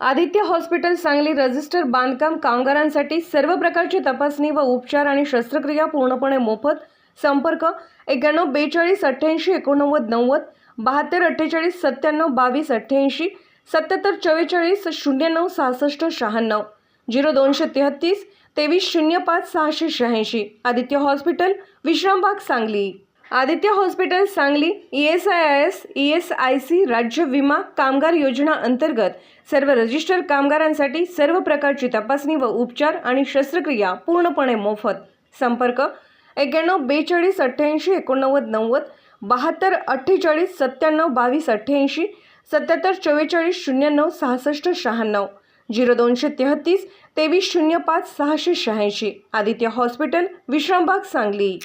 Aditya hospital Sangli register बांधकाम कामगारांसाठी सर्व प्रकारची तपासणी व उपचार आणि शस्त्रक्रिया पूर्णपणे मोफत. संपर्क 91 42 88 89 90 72 48 97 22 88 77 44 09 66 96 0233 23 05 686. Aditya hospital Vishrambag Sangli. Aditya hospital Sangli ESIC राज्य विमा कामगार योजना अंतर्गत सर्व रजिस्टर कामगारांसाठी सर्व प्रकारची तपासणी व उपचार आणि शस्त्रक्रिया पूर्णपणे मोफत. संपर्क 91 42 88 89 90 72 48 97 22 88 77 44 09 66 96 0233 23 05 686. आदित्य हॉस्पिटल विश्रामबाग सांगली.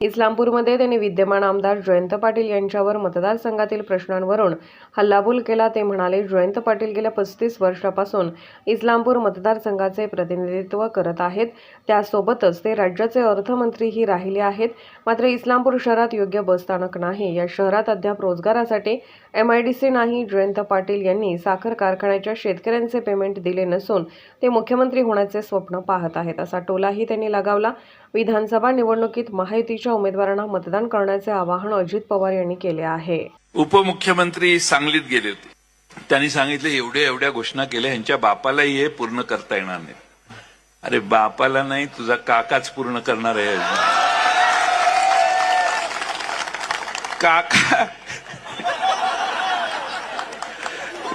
इस्लामपूरमध्ये त्यांनी विद्यमान आमदार जयंत पाटील यांच्यावर मतदारसंघातील प्रश्नांवरून हल्लाबोल केला. ते म्हणाले, जयंत पाटील गेल्या 35 वर्षापासून इस्लामपूर मतदारसंघाचे प्रतिनिधित्व करत आहेत. त्यासोबतच ते राज्याचे अर्थमंत्रीही राहिले आहेत. मात्र इस्लामपूर शहरात योग्य बसस्थानक नाही. या शहरात अद्याप रोजगारासाठी MIDC नाही. जयंत पाटील यांनी साखर कारखान्याच्या शेतकऱ्यांचे पेमेंट दिले नसून ते मुख्यमंत्री होण्याचे स्वप्न पाहत आहेत, असा टोलाही त्यांनी लगावला. विधानसभा निवडणुकीत महायुतीच्या उमेदवारांना मतदान करण्याचे आवाहन अजित पवार यांनी केले आहे. उपमुख्यमंत्री सांगलीत गेले होते. त्यांनी सांगितले एवढ्या घोषणा केल्या, ह्यांच्या बापालाही हे पूर्ण करता येणार नाही. अरे बापाला नाही, तुझा काकाच पूर्ण करणार आहे. काका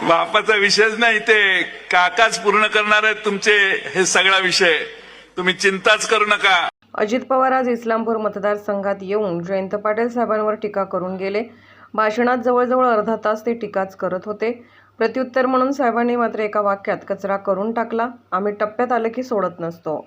बापाचा विषयच नाही, ते काकाच पूर्ण करणार आहेत तुमचे हे सगळा विषय. तुम्ही चिंताच करू नका. अजित पवार आज इस्लामपूर मतदारसंघात येऊन जयंत पाटील साहेबांवर टीका करून गेले. भाषणात जवळजवळ अर्धा तास ते टीकाच करत होते. प्रत्युत्तर म्हणून साहेबांनी मात्र एका वाक्यात कचरा करून टाकला. आम्ही टप्प्यात आले की सोडत नसतो.